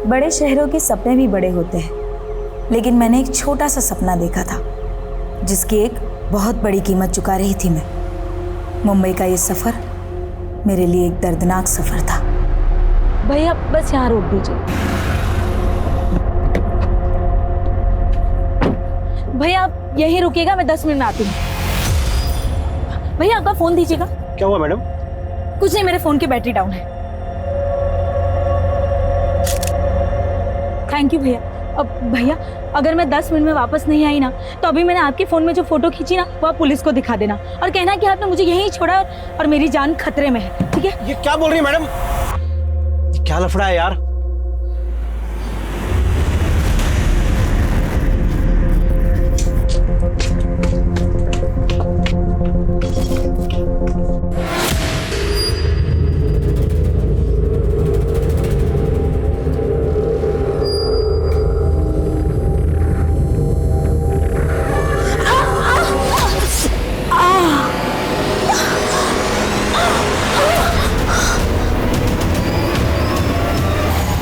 बड़े शहरों के सपने भी बड़े होते हैं, लेकिन मैंने एक छोटा सा सपना देखा था जिसकी एक बहुत बड़ी कीमत चुका रही थी मैं। मुंबई का ये सफर मेरे लिए एक दर्दनाक सफर था। भैया बस यहाँ रोक दीजिए। भैया आप यहीं रुकिएगा, मैं 10 मिनट में आती हूँ। भैया आपका फोन दीजिएगा। क्या हुआ मैडम? कुछ नहीं, मेरे फोन की बैटरी डाउन है। थैंक यू भैया। अब भैया अगर मैं 10 मिनट में वापस नहीं आई ना, तो अभी मैंने आपके फोन में जो फोटो खींची ना, वो आप पुलिस को दिखा देना और कहना कि आपने मुझे यहीं छोड़ा और मेरी जान खतरे में है, ठीक है? ये क्या बोल रही है मैडम? ये क्या लफड़ा है यार?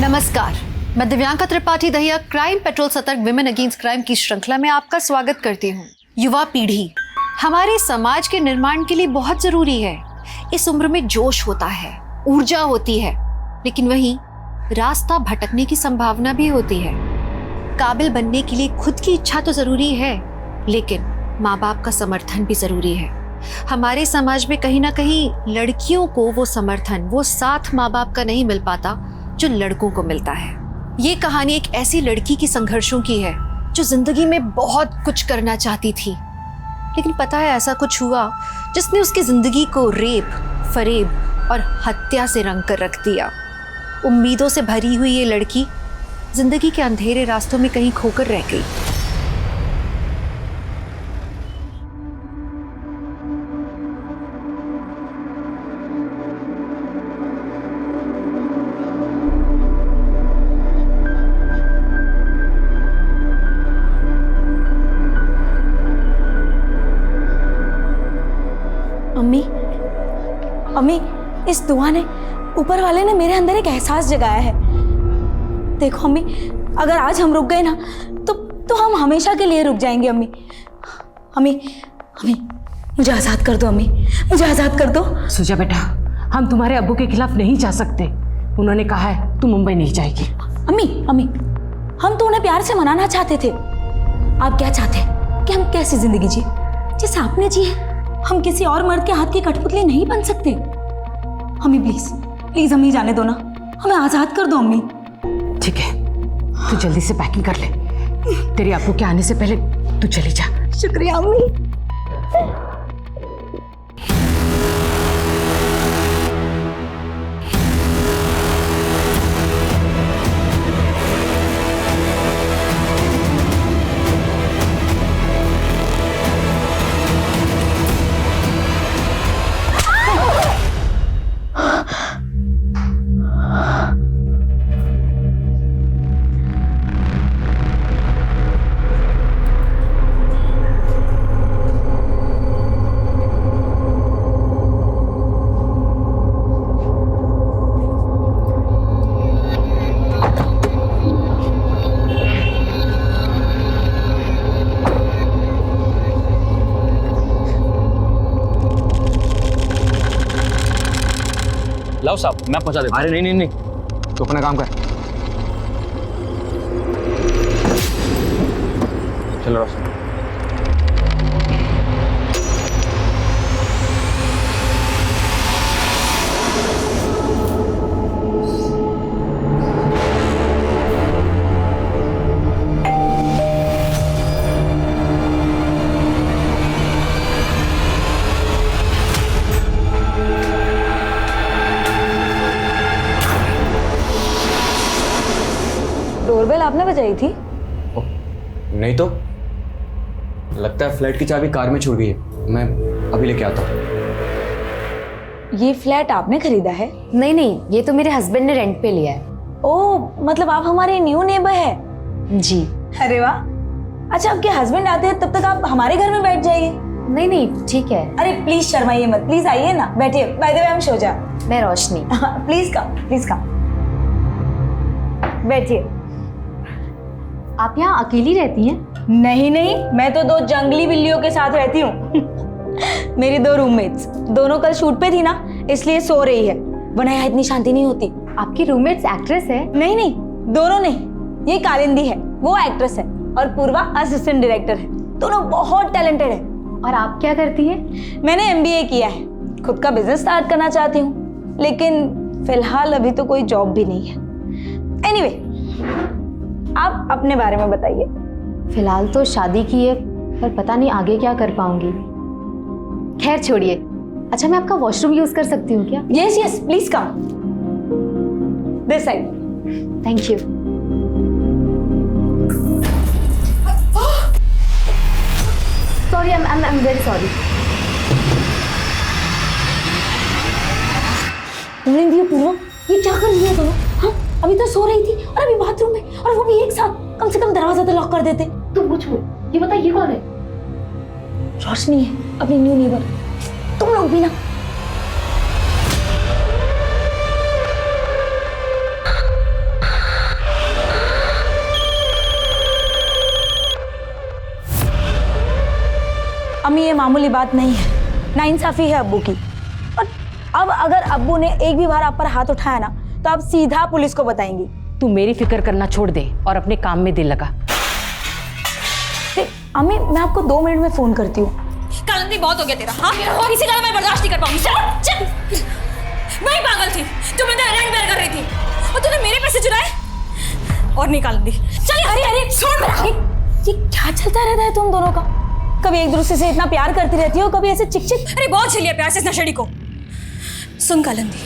नमस्कार, मैं दिव्यांका त्रिपाठी दहिया क्राइम पेट्रोल सतर्क विमेन अगेंस्ट क्राइम की श्रृंखला में आपका स्वागत करती हूँ। युवा पीढ़ी हमारे समाज के निर्माण के लिए बहुत जरूरी है। इस उम्र में जोश होता है, ऊर्जा होती है, लेकिन वहीं रास्ता भटकने की संभावना भी होती है। काबिल बनने के लिए खुद की इच्छा तो जरूरी है, लेकिन माँ बाप का समर्थन भी जरूरी है। हमारे समाज में कहीं ना कहीं लड़कियों को वो समर्थन, वो साथ माँ बाप का नहीं मिल पाता जो लड़कों को मिलता है। ये कहानी एक ऐसी लड़की की संघर्षों की है जो जिंदगी में बहुत कुछ करना चाहती थी, लेकिन पता है ऐसा कुछ हुआ जिसने उसकी जिंदगी को रेप, फरेब और हत्या से रंग कर रख दिया। उम्मीदों से भरी हुई ये लड़की जिंदगी के अंधेरे रास्तों में कहीं खोकर रह गई। अम्मी, अम्मी, इस दुआ ने, ऊपर वाले ने मेरे अंदर एक एहसास जगाया है। देखो अम्मी, अगर आज हम रुक गए ना, तो हम हमेशा के लिए रुक जाएंगे। अम्मी, अम्मी, अम्मी, मुझे आज़ाद कर दो। अम्मी, मुझे आज़ाद कर दो। सुजा बेटा, हम तुम्हारे अब्बू के खिलाफ नहीं जा सकते। उन्होंने कहा है तू मुंबई नहीं जाएगी। अम्मी, अम्मी, हम तो उन्हें प्यार से मनाना चाहते थे। आप क्या चाहते हैं कि हम कैसी जिंदगी जिए जैसे आपने जी है? हम किसी और मर्द के हाथ की कठपुतली नहीं बन सकते। अम्मी प्लीज, प्लीज अम्मी जाने दो ना, हमें आजाद कर दो अम्मी। ठीक है, तू जल्दी से पैकिंग कर ले। तेरे अब्बू के आने से पहले तू चली जा। शुक्रिया अम्मी। लाओ साहब, मैं पहुंचा देता हूं। अरे नहीं, तो अपना काम कर। चलो रास्ता। डोरबेल आपने बजाई थी? नहीं तो लगता है फ्लैट की चाबी कार में छूट गई है। मैं अभी लेके आता हूँ। ये फ्लैट आपने खरीदा है? नहीं, ये तो मेरे हस्बैंड ने रेंट पे लिया है। ओह, मतलब आप हमारे न्यू नेबर है? जी। अरे वाह। अच्छा, आपके हस्बैंड आते हैं तब तक आप हमारे घर में बैठ जाइए। नहीं, ठीक है। अरे प्लीज शर्माइए मत, प्लीज आइए ना, बैठिए। By the way, I am Shoja. मैं Roshni. Please come, please come. बैठिए। आप यहाँ अकेली रहती हैं? नहीं नहीं, मैं तो 2 जंगली बिल्लियों के साथ रहती हूँ। मेरी 2 रूममेट्स, दोनों कल शूट पे थी ना, इसलिए सो रही है, वरना यहाँ इतनी शांति नहीं होती। आपकी रूममेट्स एक्ट्रेस है? नहीं नहीं, दोनों नहीं, ये कालिंदी है, वो एक्ट्रेस है, और पूर्वा असिस्टेंट डायरेक्टर है। दोनों बहुत टैलेंटेड है। और आप क्या करती हैं? मैंने MBA किया है, खुद का बिजनेस स्टार्ट करना चाहती हूँ, लेकिन फिलहाल अभी तो कोई जॉब भी नहीं है। एनीवे, आप अपने बारे में बताइए। फिलहाल तो शादी की है, पर पता नहीं आगे क्या कर पाऊंगी। खैर छोड़िए। अच्छा, मैं आपका वॉशरूम यूज कर सकती हूँ क्या? Yes yes, please come this side. Thank you. Sorry, I am very sorry. Purva, ये क्या कर रही है दोनों? हाँ, अभी तो सो रही थी और अभी बाथरूम में, और वो भी एक साथ। कम से कम दरवाजा तो लॉक कर देते। तुम वो छोड़, ये बता ये कौन है? रोशनी है, अपनी न्यू नेबर। तुम लोग भी ना। अम्मी, ये मामूली बात नहीं है, नाइंसाफी है अब्बू की। और अब अगर अब्बू ने एक भी बार आप पर हाथ उठाया ना, तो आप सीधा पुलिस को बताएंगी। तू मेरी फिक्र करना छोड़ दे और अपने काम में दिल लगा। अम्मी, मैं आपको 2 मिनट में फोन करती हूँ। कालिंदी, बहुत हो गया तेरा। हाँ, और इसी कारण मैं बर्दाश्त नहीं कर पाऊंगी। चल, मैं ही पागल थी, तू मेरा रेंट बेयर कर रही थी और तूने मेरे पैसे चुराए। और नहीं कालिंदी, चल। अरे अरे छोड़ मेरा। ये क्या चलता रहता है तुम दोनों का? कभी एक दूसरे से इतना प्यार करती रहती हो, कभी ऐसे चिक चिक। अरे बहुत झेलिया प्यार से इस नशेड़ी को। सुन कालिंदी,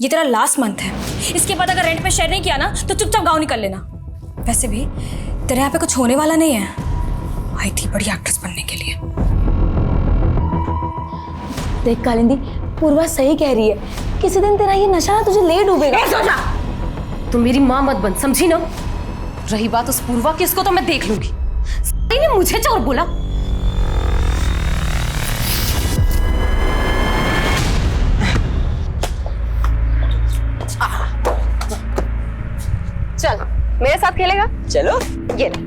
ये तेरा लास्ट मंथ है, इसके बाद अगर रेंट पे शेयर नहीं किया ना, तो चुपचाप गाँव निकल लेना। वैसे भी तेरे यहाँ पे कुछ होने वाला नहीं है, आई थी बड़ी एक्ट्रेस बनने के लिए। देख कालिंदी, पूर्वा सही कह रही है, किसी दिन तेरा ये नशा ना तुझे ले डूबेगा। सोचा तुम मेरी माँ मत बन, समझी ना? रही बात उस पूर्वा की, इसको तो मैं देख लूंगी। ने मुझे चोर बोला। चल मेरे साथ खेलेगा? चलो। ये ले,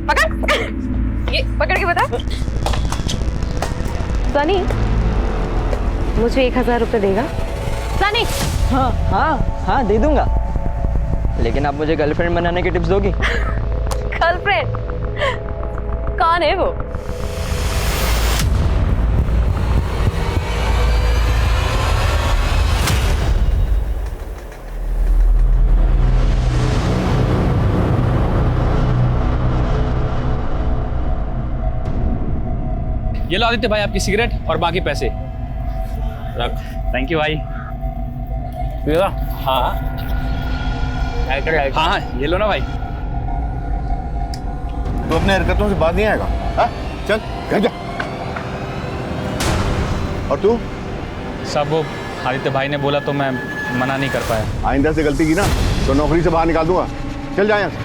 पकड़ ये पकड़ के बता। सनी, मुझे 1000 रुपये देगा? सनी। हाँ हाँ हाँ, दे दूंगा, लेकिन आप मुझे गर्लफ्रेंड बनाने की टिप्स दोगी? गर्लफ्रेंड? कौन है वो? ये लो आदित्य भाई, आपकी सिगरेट और बाकी पैसे रख। थैंक यू भाई। पिएगा? हाँ हाँ, ये लो ना भाई। तो अपने हरकतों से बात नहीं आएगा? हाँ? चल घर जा। और तू? सब वो आदित्य भाई ने बोला तो मैं मना नहीं कर पाया। आइंदा से गलती की ना तो नौकरी से बाहर निकाल दूंगा। चल जा यहाँ से।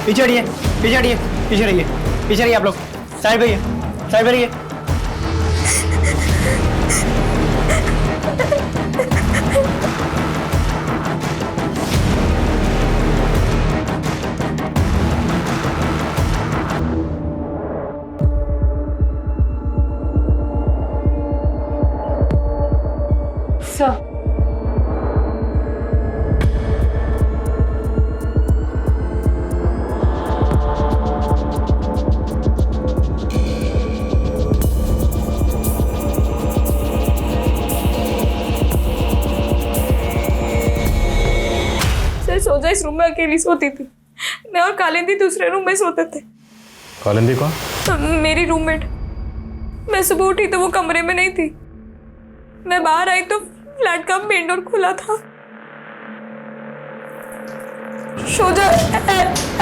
पीछे हटिए, पीछे हटिए, पीछे रहिए, पीछे रहिए आप लोग। साइड पे रहिए, साइड पे रहिए। सर, सोचा इस रूम में अकेली सोती थी। मैं और कालिंदी दूसरे रूम में सोते थे। कालिंदी कौन? मेरी रूममेट। मैं सुबह उठी तो वो कमरे में नहीं थी। मैं बाहर आई तो फ्लैट का मेन डोर खुला था। शोजा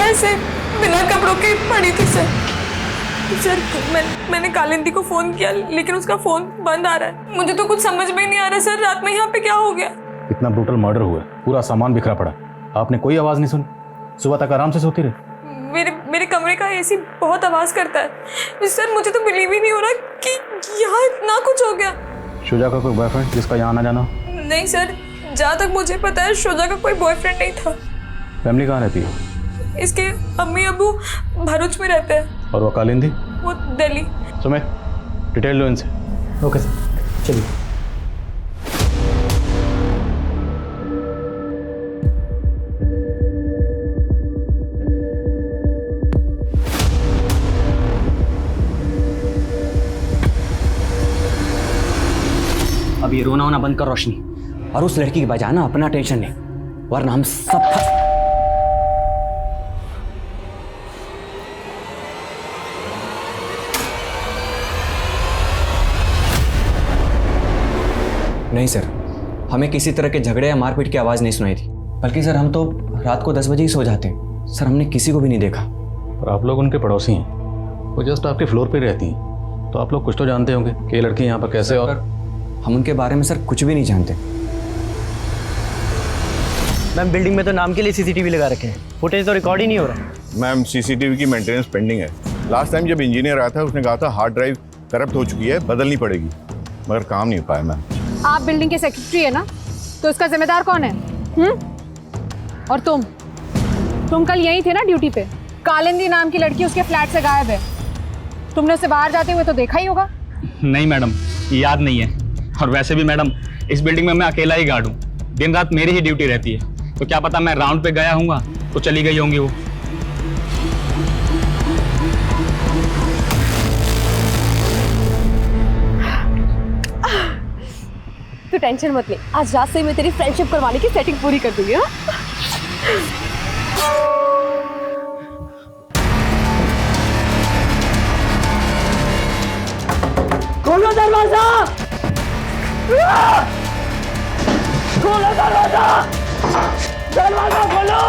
ऐसे बिना कपड़ों के पड़ी थी सर। मैंने कालिंदी को फोन किया लेकिन उसका फोन बंद आ रहा है। मुझे तो कुछ समझ में ही नहीं आ रहा सर, रात में यहाँ पे क्या हो गया? इतना ब्रूटल मर्डर हुआ, पूरा सामान बिखरा पड़ा, आपने कोई आवाज नहीं सुनी? सुबह तक आराम से सोती रही? मेरे कमरे का एसी बहुत आवाज करता है सर। मुझे तो बिलीव ही नहीं हो रहा कि यहाँ इतना कुछ हो गया। शोजा का कोई बॉयफ्रेंड जिसका यहाँ आना जाना? नहीं सर, जहाँ तक मुझे पता है शोजा का कोई बॉयफ्रेंड नहीं था। फैमिली कहाँ रहती है? इसके अम्मी अबू भरूच में रहते हैं। और वो कालिंदी? वो दिल्ली। सुमित, डिटेल लो इनसे। ओके सर, चलिए। अब ये रोना होना बंद कर रोशनी, और उस लड़की की बजाय ना अपना टेंशन ले, वरना हम सब नहीं सर, हमें किसी तरह के झगड़े या मारपीट की आवाज़ नहीं सुनाई थी, बल्कि सर हम तो रात को 10 बजे ही सो जाते हैं। सर हमने किसी को भी नहीं देखा। और आप लोग उनके पड़ोसी हैं, वो जस्ट आपके फ्लोर पे रहती हैं, तो आप लोग कुछ तो जानते होंगे कि ये लड़की यहाँ पर कैसे। और हम उनके बारे में सर कुछ भी नहीं जानते। मैम बिल्डिंग में तो नाम के लिए सीसीटीवी लगा रखे हैं, फुटेज तो रिकॉर्ड ही नहीं हो रहा। मैम सीसीटीवी की मेंटेनेंस पेंडिंग है। लास्ट टाइम जब इंजीनियर आया था उसने कहा था हार्ड ड्राइव करप्ट हो चुकी है, बदलनी पड़ेगी, मगर काम नहीं हो पाया। मैम आप बिल्डिंग के सेक्रेटरी है ना, तो इसका जिम्मेदार कौन है? और तुम कल यहीं थे ना ड्यूटी पे? कालिंदी नाम की लड़की उसके फ्लैट से गायब है। तुमने उसे बाहर जाते हुए तो देखा ही होगा। नहीं मैडम, याद नहीं है। और वैसे भी मैडम, इस बिल्डिंग में मैं अकेला ही गार्ड हूँ, दिन रात मेरी ही ड्यूटी रहती है, तो क्या पता मैं राउंड पे गया हूँगा तो चली गई होंगी वो। तू टेंशन मत ले, आज रात से ही मैं तेरी फ्रेंडशिप करवाने की सेटिंग पूरी कर दूंगी। खोलो दरवाजा! खोलो दरवाजा! दरवाजा खोलो!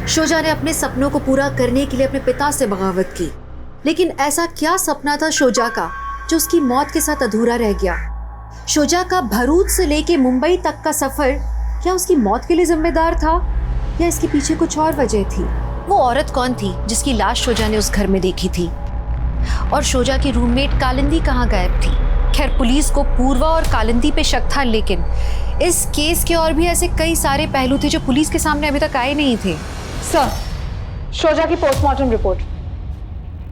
शोजा ने अपने सपनों को पूरा करने के लिए अपने पिता से बगावत की, लेकिन ऐसा क्या सपना था शोजा का जो उसकी मौत के साथ अधूरा रह गया? शोजा का भरूच से लेके मुंबई तक का सफर क्या उसकी मौत के लिए जिम्मेदार था, या इसके पीछे कुछ और वजह थी? वो औरत कौन थी जिसकी लाश शोजा ने उस घर में देखी थी? और शोजा की रूममेट कालिंदी कहाँ गायब थी? खैर पुलिस को पूर्वा और कालिंदी पे शक था, लेकिन इस केस के और भी ऐसे कई सारे पहलू थे जो पुलिस के सामने अभी तक आए नहीं थे। सर, शोजा की पोस्टमार्टम रिपोर्ट।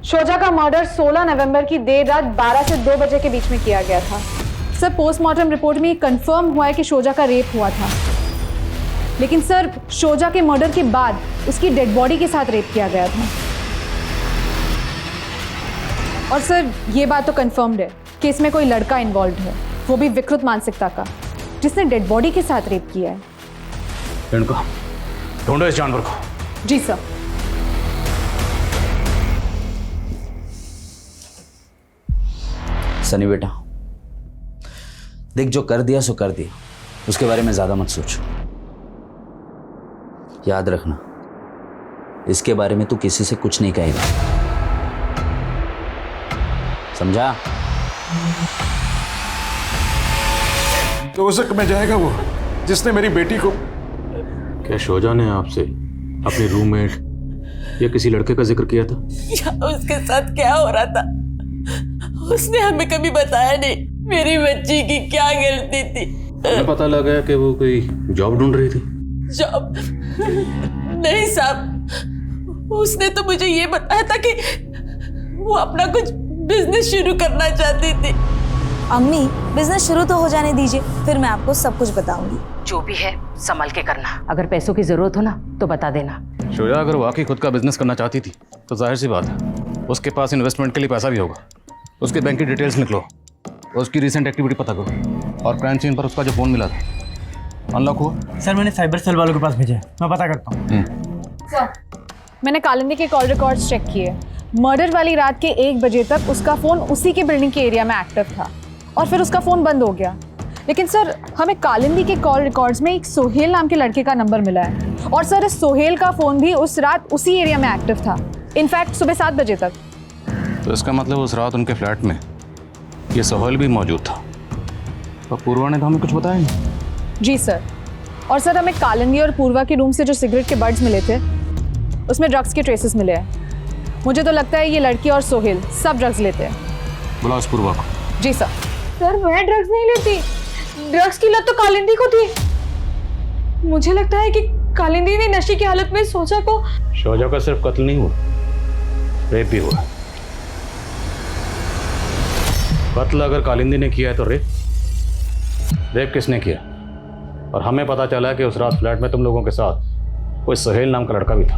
शोजा का मर्डर 16 नवंबर की देर रात 12 से 2 बजे के बीच में किया गया था। सर, पोस्टमार्टम रिपोर्ट में कंफर्म हुआ है कि शोजा का रेप हुआ था, लेकिन सर शोजा के मर्डर के बाद उसकी डेड बॉडी के साथ रेप किया गया था। और सर ये बात तो कंफर्म्ड है कि इसमें कोई लड़का इन्वॉल्व है, वो भी विकृत मानसिकता का, जिसने डेड बॉडी के साथ रेप किया है। इनको ढूंढो, इस जानवर को। जी सर। सनी बेटा देख, जो कर दिया सो कर दिया, उसके बारे में ज्यादा मत सोचो। याद रखना, इसके बारे में तू किसी से कुछ नहीं कहेगा, समझा? तो उस में जाएगा वो जिसने मेरी बेटी को। क्या शोजा ने आपसे अपने रूममेट या किसी लड़के का जिक्र किया था? उसके साथ क्या हो रहा था उसने हमें कभी बताया नहीं। मेरी बच्ची की क्या गलती थी? हमें पता लगा कि वो कोई जॉब ढूंढ रही थी। जॉब? नहीं साहब, उसने तो मुझे ये बताया था कि वो अपना कुछ बिजनेस शुरू करना चाहती थी। अम्मी, बिजनेस शुरू तो हो जाने दीजिए, फिर मैं आपको सब कुछ बताऊंगी। जो भी है संभल के करना, अगर पैसों की जरूरत हो ना तो बता देना। शोजा अगर वाकई खुद का बिजनेस करना चाहती थी तो जाहिर सी बात है उसके पास इन्वेस्टमेंट के लिए पैसा भी होगा। उसके बैंक की डिटेल्स निकलो, उसकी रिसेंट एक्टिविटी पता करो और क्राइम सीन पर उसका जो फ़ोन मिला था अनलॉक हुआ। सर मैंने साइबर सेल वालों के पास भेजा है, मैं पता करता हूँ। मैंने कालिंदी के कॉल रिकॉर्ड्स चेक किए। मर्डर वाली रात के 1 बजे तक उसका फ़ोन उसी के बिल्डिंग के एरिया में एक्टिव था और फिर उसका फ़ोन बंद हो गया। लेकिन सर हमें कालिंदी के कॉल रिकॉर्ड्स में एक सोहेल नाम के लड़के का नंबर मिला है और सर इस सोहेल का फ़ोन भी उस रात उसी एरिया में एक्टिव था, इनफैक्ट सुबह 7 बजे तक। तो इसका मतलब उस रात उनके फ्लैट में ये सोहेल भी मौजूद था और पूर्वा ने तो हमें कुछ बताया नहीं। जी सर। और सर हमें कालिंदी और पूर्वा के रूम से जो सिगरेट के बड्स मिले थे उसमें ड्रग्स के ट्रेसेस मिले हैं। मुझे तो लगता है ये लड़की और सोहेल सब ड्रग्स लेते हैं। बुलाओ उस पूर्वा को। जी सर। सर मैं ड्रग्स नहीं लेती, ड्रग्स की लत तो कालिंदी को थी। मुझे लगता है कि कालिंदी ने नशे की हालत में सोचा को। शोजा का सिर्फ कत्ल नहीं हुआ, रेप भी हुआ। कत्ल अगर कालिंदी ने किया है तो रेप किसने किया? और हमें पता चला कि उस रात फ्लैट में तुम लोगों के साथ कोई सोहेल नाम का लड़का भी था,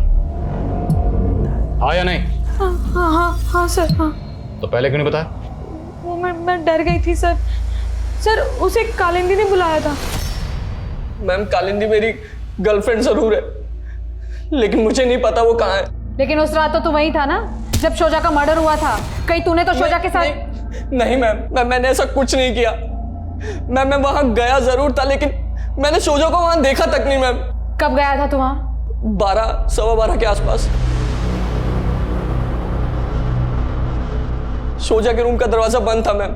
हाँ या नहीं? हाँ सर हाँ। तो पहले क्यों नहीं बताया? वो मैं डर गई थी सर। सर उसे कालिंदी ने बुलाया था। मैम कालिंदी मेरी गर्लफ्रेंड जरूर है, लेकिन मुझे नहीं पता वो कहाँ है। लेकिन उस रात तो तू वहीं था ना जब शोजा का मर्डर हुआ था। कहीं तूने तो शोजा के साथ? नहीं मैम, मैंने ऐसा कुछ नहीं किया। मैं वहां गया जरूर था, लेकिन मैंने शोजा को वहां देखा तक नहीं। मैम कब गया था तू वहां? 12 सवा 12 के आसपास। शोजा के रूम का दरवाजा बंद था मैम,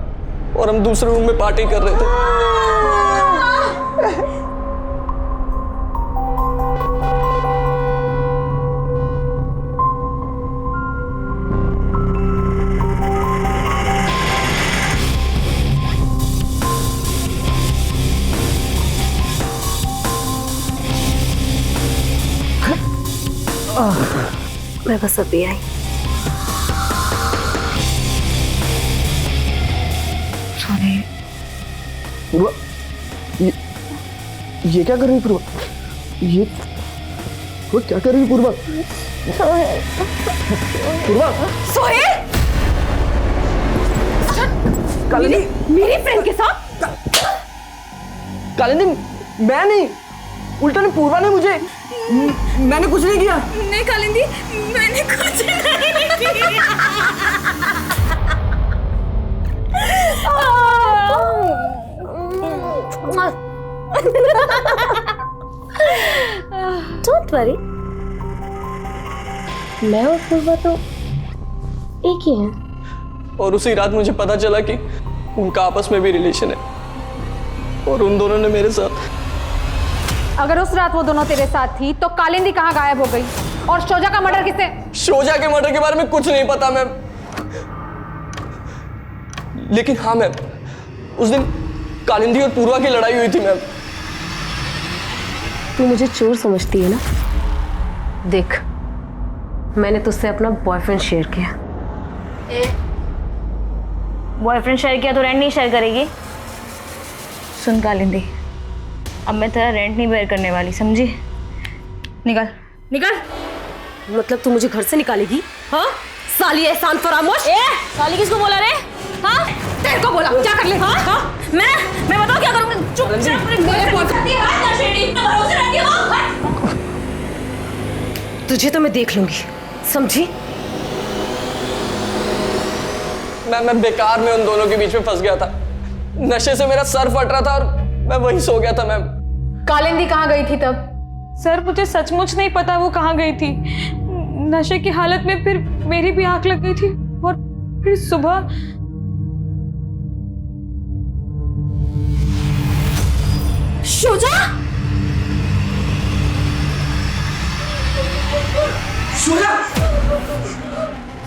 और हम दूसरे रूम में पार्टी कर रहे थे। मैं बस अभी आई। पूर्वा ये क्या कर रही है? पूर्वा ये वो क्या कर रही है? पूर्वा पूर्वा सोहेल कालिंदी मेरी फ्रेंड के साथ? कालिंदी मैं नहीं, उल्टा ने पूर्वा ने मुझे। मैंने कुछ नहीं किया। नहीं कालिंदी, मैंने कुछ नहीं किया। डोंट वरी, मैं और पूर्वा तो एक ही हैं। और उसी रात मुझे पता चला कि उनका आपस में भी रिलेशन है, और उन दोनों ने मेरे साथ। अगर उस रात वो दोनों तेरे साथ थी तो कालिंदी कहाँ गायब हो गई? और शोजा का मर्डर किसने? शोजा के मर्डर के बारे में कुछ नहीं पता मैम, लेकिन हाँ मैम, उस दिन कालिंदी और पूर्वा की लड़ाई हुई थी मैम। तू मुझे चोर समझती है ना? देख, मैंने तुझसे अपना बॉयफ्रेंड शेयर किया। बॉयफ्रेंड शेयर किया तो रेंट नहीं शेयर करेगी? सुन कालिंदी, अब मैं तेरा रेंट नहीं बेयर करने वाली, समझी? निकल निकल। मतलब तू मुझे घर से निकालेगी? हाँ साली एहसान फरामोश। साली किसको बोला रे? हाँ तेरे को बोला, क्या कर ले? हाँ मैं बताओ क्या करूँगी? चुपचाप तुझे तो मैं देख लूंगी, समझी? मैं बेकार में उन दोनों के बीच में फंस गया था। नशे से मेरा सर फट रहा था और मैं वहीं सो गया था मैम। कालिंदी कहाँ गई थी तब? सर मुझे सचमुच नहीं पता वो कहाँ गई थी। नशे की हालत में फिर मेरी भी आंख लग गई थी, और फिर सुबह शोजा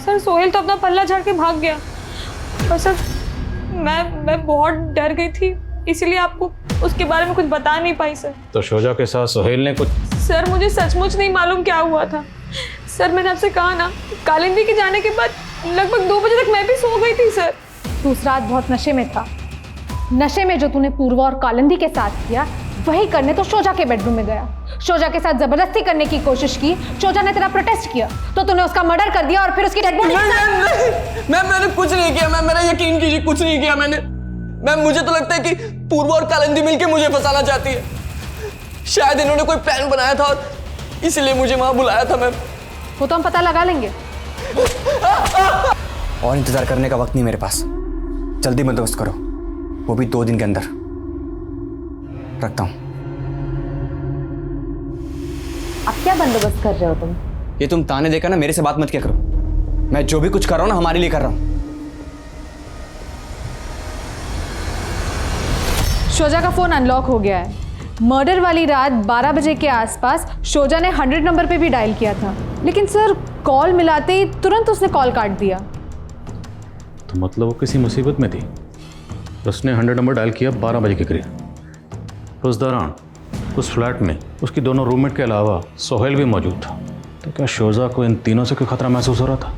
सर सोहेल तो अपना पल्ला झाड़ के भाग गया, और सर मैं बहुत डर गई थी, इसीलिए आपको उसके बारे में कुछ बता नहीं पाई सर। तो शोजा के साथ सोहेल ने कुछ? सर मुझे सचमुच नहीं मालूम क्या हुआ था। सर मैंने आपसे कहा ना, कालिंदी के जाने के बाद लगभग 2 बजे तक मैं भी सो गई थी सर। तू उस रात बहुत नशे में था। नशे में जो तूने पूर्वा और कालिंदी के साथ किया वही करने तो शोजा के बेडरूम में गया। शोजा के साथ जबरदस्ती करने की कोशिश की, शोजा ने तेरा प्रोटेस्ट किया तो तूने उसका मर्डर कर दिया और फिर उसकी डेड बॉडी। मैंने कुछ नहीं किया मैम, मेरा यकीन कीजिए, कुछ नहीं किया मैंने। मैम मुझे तो लगता है कि पूर्वा और कालिंदी मिलके मुझे फंसाना चाहती है। शायद इन्होंने कोई प्लान बनाया था और इसलिए मुझे वहां बुलाया था मैम। वो तो हम पता लगा लेंगे। और इंतजार करने का वक्त नहीं मेरे पास, जल्दी बंदोबस्त करो, वो भी 2 दिन के अंदर। रखता हूं। अब क्या बंदोबस्त कर रहे हो तुम? ये तुम ताने देकर ना मेरे से बात मत किया करो। मैं जो भी कुछ कर रहा हूं ना हमारे लिए कर रहा हूं। शोजा का फोन अनलॉक हो गया है। मर्डर वाली रात 12 बजे के आसपास शोजा ने 100 नंबर पे भी डायल किया था, लेकिन सर कॉल मिलाते ही तुरंत उसने कॉल काट दिया। तो मतलब वो किसी मुसीबत में थी। उसने 100 नंबर डायल किया 12 बजे के करीब। उस दौरान उस फ्लैट में उसकी दोनों रूममेट के अलावा सोहेल भी मौजूद था। तो क्या शोजा को इन तीनों से कोई खतरा महसूस हो रहा था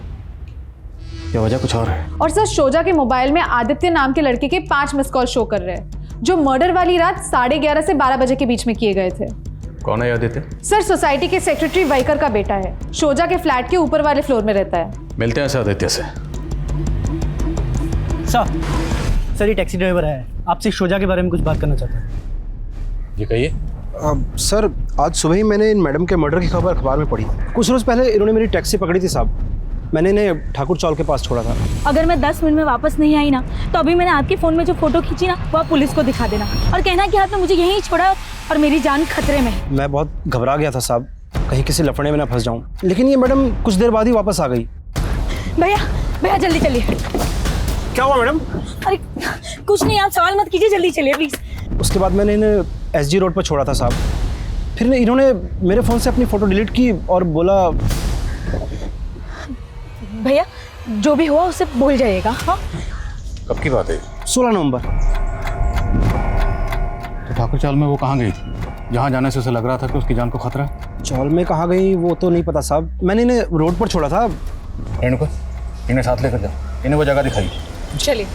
या वजह कुछ और है? और सर शोजा के मोबाइल में आदित्य नाम के लड़के के 5 मिस कॉल शो कर रहे हैं, जो मर्डर वाली रात 11:30 से 12 बजे के बीच में किए गए थे। कौन है आदित्य? सर सोसाइटी के सेक्रेटरी वाइकर का बेटा है, शोजा के फ्लैट के ऊपर वाले फ्लोर में रहता है। मिलते हैं आदित्य से। सर ये टैक्सी ड्राइवर है, आपसे शोजा के बारे में कुछ बात करना चाहता है। ये कहिए। सर आज सुबह ही मैंने इन मैडम के मर्डर की खबर अखबार में पढ़ी। कुछ रोज़ पहले इन्होंने मेरी टैक्सी पकड़ी थी साहब, मैंने इन्हें ठाकुर चौल के पास छोड़ा था। अगर मैं 10 मिनट में वापस नहीं आई ना तो अभी मैंने आपके फ़ोन में जो फ़ोटो खींची ना वो आप पुलिस को दिखा देना और कहना कि आपने मुझे यहीं छोड़ा और मेरी जान खतरे में है। मैं बहुत घबरा गया था साहब, कहीं किसी लफड़े में ना फंस जाऊं, लेकिन ये मैडम कुछ देर बाद ही वापस आ गई। भैया जल्दी चलिए। क्या हुआ मैडम? अरे कुछ नहीं, आप सवाल मत कीजिए, जल्दी चलिए प्लीज़। उसके बाद मैंने इन्हें SG रोड पर छोड़ा था साहब, फिर इन्होंने मेरे फ़ोन से अपनी फ़ोटो डिलीट की और बोला। भैया जो भी हुआ उससे बोल जाइएगा। हाँ कब की बात है? 16 नवंबर। तो ठाकुर चौल में वो कहाँ गई थी जहाँ जाने से उसे लग रहा था कि उसकी जान को खतरा है? चौल में कहाँ गई वो तो नहीं पता साहब, मैंने इन्हें रोड पर छोड़ा था। रेणुका इन्हें साथ लेकर जाओ, इन्हें वो जगह दिखाई। चलिए।